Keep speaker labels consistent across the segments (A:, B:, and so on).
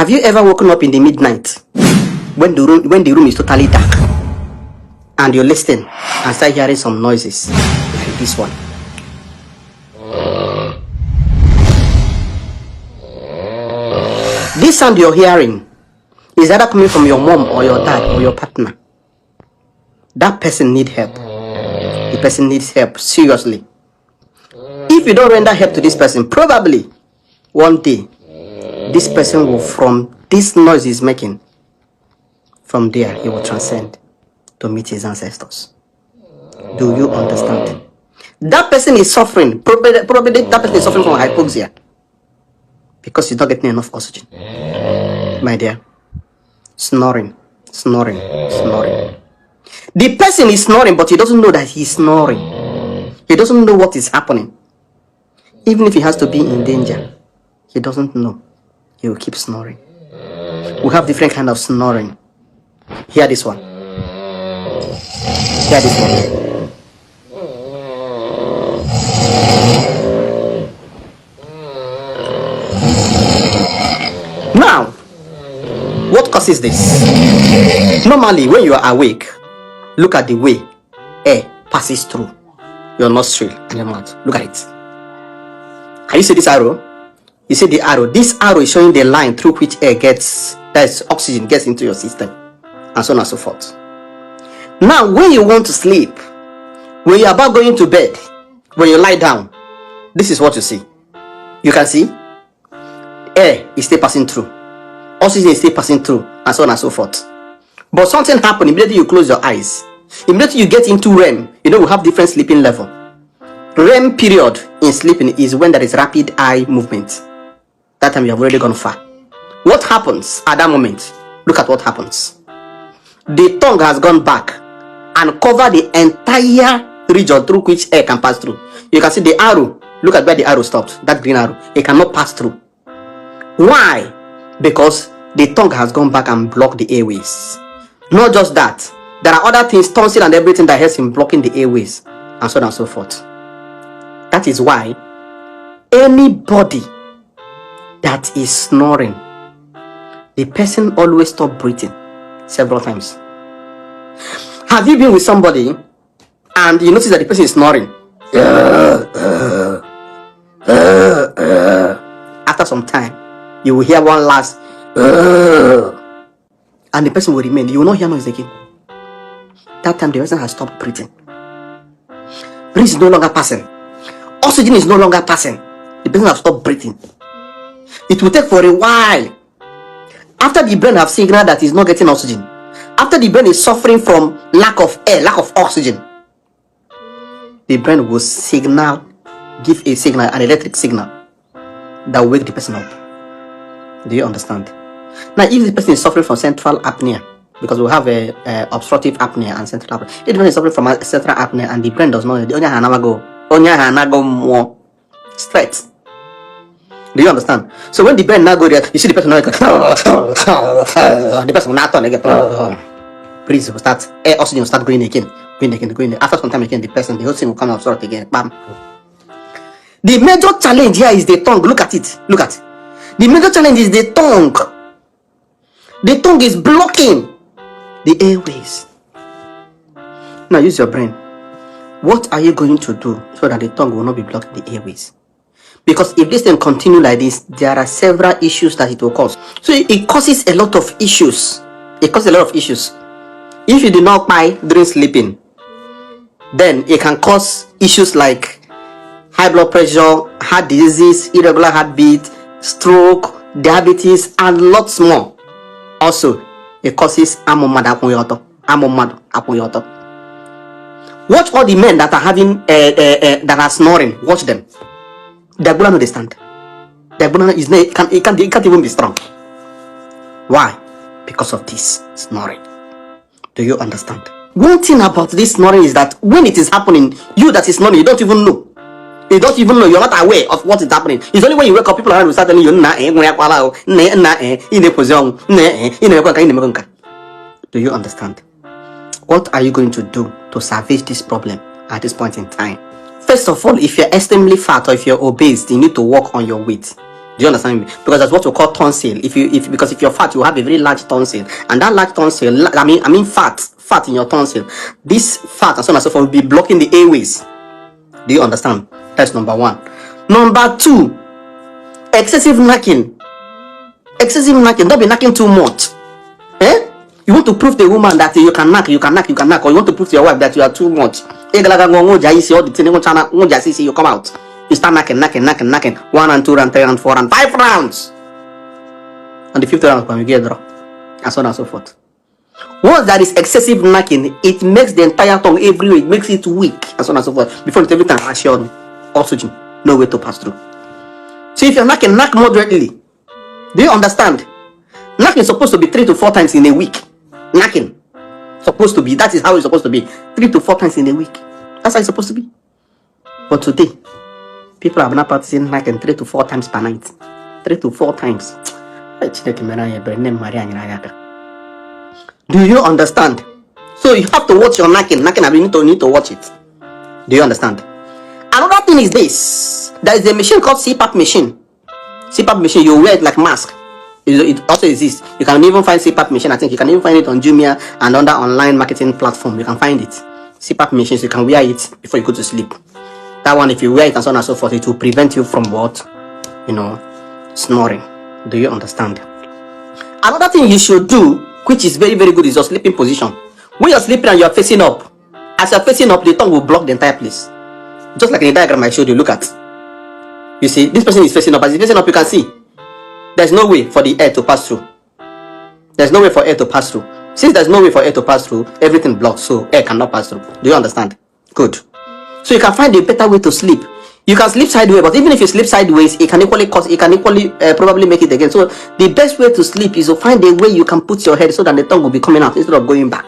A: Have you ever woken up in the midnight when the room is totally dark and you listen and start hearing some noises like this one? This sound you're hearing is either coming from your mom or your dad or your partner. That person needs help. The person needs help seriously. If you don't render help to this person, probably one day this person will, from this noise he's making, from there he will transcend to meet his ancestors. Do you understand? That person is suffering. Probably that person is suffering from hypoxia because he's not getting enough oxygen. My dear, snoring. The person is snoring, but he doesn't know that he's snoring. He doesn't know what is happening. Even if he has to be in danger, he doesn't know. He will keep snoring. We have different kind of snoring. Hear this one. Hear this one. Now, what causes this? Normally, when you are awake, look at the way air passes through your nostril and your mouth. Look at it. Can you see this arrow? You see the arrow? This arrow is showing the line through which air gets, that's oxygen gets into your system, and so on and so forth. Now, when you want to sleep, when you're about going to bed, when you lie down, this is what you see. You can see air is still passing through, oxygen is still passing through, and so on and so forth. But something happens immediately you close your eyes. Immediately you get into REM. You know, we have different sleeping level. REM period in sleeping is when there is rapid eye movement. That time you have already gone far. What happens at that moment? Look at what happens. The tongue has gone back and covered the entire region through which air can pass through. You can see the arrow. Look at where the arrow stops. That green arrow. It cannot pass through. Why? Because the tongue has gone back and blocked the airways. Not just that. There are other things, tonsil and everything that helps in blocking the airways, and so on and so forth. That is why anybody that is snoring, the person always stop breathing several times. Have you been with somebody and you notice that the person is snoring? After some time, you will hear one last and the person will remain. You will not hear noise again. That time the person has stopped breathing. Breath is no longer passing. Oxygen is no longer passing. The person has stopped breathing. It will take for a while. After the brain have signaled that it's not getting oxygen, after the brain is suffering from lack of air, lack of oxygen, the brain will signal, give a signal, an electric signal that will wake the person up. Do you understand? Now, if the person is suffering from central apnea, because we have a obstructive apnea and central apnea, if the person is suffering from central apnea and the brain does not, the onya go more straight. Do you understand? So when the brain now go there, you see the person now, the person will not turn again. Breathe will start, air oxygen will start going again. After some time again, the whole thing will come out short again. Bam. The major challenge here is the tongue. Look at it. Look at it. The major challenge is the tongue. The tongue is blocking the airways. Now use your brain. What are you going to do so that the tongue will not be blocking the airways? Because if this thing continue like this, there are several issues that it will cause. So it causes a lot of issues. It causes a lot of issues. If you do not buy during sleeping, then it can cause issues like high blood pressure, heart disease, irregular heartbeat, stroke, diabetes, and lots more. Also, it causes amomad apoyoto. Watch all the men that are having that are snoring. Watch them. Their bone no stand. Their bone is it can't even be strong. Why? Because of this snoring. Do you understand? One thing about this snoring is that when it is happening, you that is snoring, you don't even know. You don't even know. You're not aware of what is happening. It's only when you wake up, people around will start telling you, do you understand? What are you going to do to salvage this problem at this point in time? First of all, if you're extremely fat or if you're obese, you need to work on your weight. Do you understand me? Because that's what we call tonsil. Because if you're fat, you have a very large tonsil, and that large tonsil, I mean fat in your tonsil. This fat and so on and so forth will be blocking the airways. Do you understand? That's number one. Number two, excessive knacking. Excessive knacking. Don't be knacking too much. Eh? You want to prove to a woman that you can knock, or you want to prove to your wife that you are too much. All the thing you come out. You start knocking. 1 and 2 and 3 and 4 and 5 rounds. On the 5th round, when you get draw, and so on and so forth. Once there is excessive knocking, it makes the entire tongue everywhere. It makes it weak, and so on and so forth. Before every time, ration, oxygen, no way to pass through. So if you're knocking, knock moderately. Do you understand? Knocking is supposed to be 3 to 4 times in a week. Knocking. Supposed to be. That is how it's supposed to be. 3 to 4 times in a week. That's how it's supposed to be. But today, people are not practicing knocking 3 to 4 times per night. 3 to 4 times. Do you understand? So you have to watch your knocking. Knocking, you need to watch it. Do you understand? Another thing is this. There is a machine called CPAP machine. CPAP machine, you wear it like mask. It also exists. You can even find CPAP machine. I think you can even find it on Jumia and on the online marketing platform. You can find it. CPAP machines, you can wear it before you go to sleep. That one, if you wear it and so on and so forth, it will prevent you from what? Snoring. Do you understand? Another thing you should do, which is very, very good, is your sleeping position. When you're sleeping and you're facing up, as you're facing up, the tongue will block the entire place. Just like in the diagram I showed you, look at. You see, this person is facing up. As he's facing up, you can see there's no way for the air to pass through. There's no way for air to pass through. Since there's no way for air to pass through, everything blocks, so air cannot pass through. Do you understand? Good. So you can find a better way to sleep. You can sleep sideways, but even if you sleep sideways, it can equally probably make it again. So the best way to sleep is to find a way you can put your head so that the tongue will be coming out instead of going back.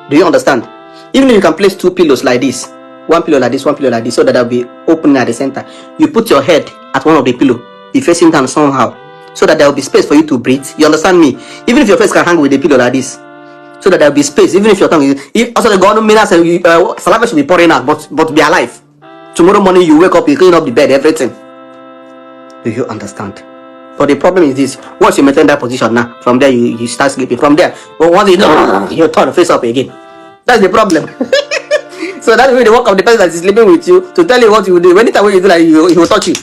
A: Do you understand? Even if you can place 2 pillows like this, 1 pillow like this, 1 pillow like this, so that they'll be open at the center. You put your head at one of the pillow, be facing down somehow, so that there will be space for you to breathe. You understand me? Even if your face can hang with the pillow like this, so that there will be space. Even if your tongue is also the government means saliva should be pouring out, but be alive. Tomorrow morning you wake up, you clean up the bed, everything. Do you understand? But the problem is this: once you maintain that position now, from there you start sleeping. From there, but once you turn the face up again. That's the problem. So that's really the work of the person that is sleeping with you to tell you what you will do. Anytime when you do that, he will touch you,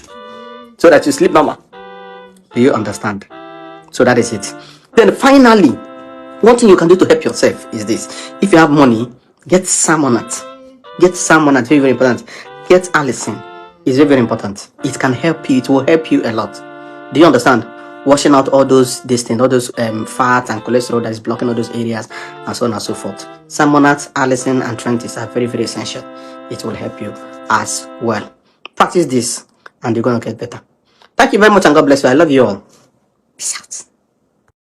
A: so that you sleep normal. Do you understand? So that is it. Then finally, one thing you can do to help yourself is this: if you have money, get salmonate. Get salmonate, very, very important. Get allicin. It's very, very important. It can help you. It will help you a lot. Do you understand? Washing out all those things, all those fat and cholesterol that is blocking all those areas, and so on and so forth. Salmonate, allicin, and Trentis are very, very essential. It will help you as well. Practice this, and you're going to get better. Thank you very much, and God bless you. I love you all. Peace out.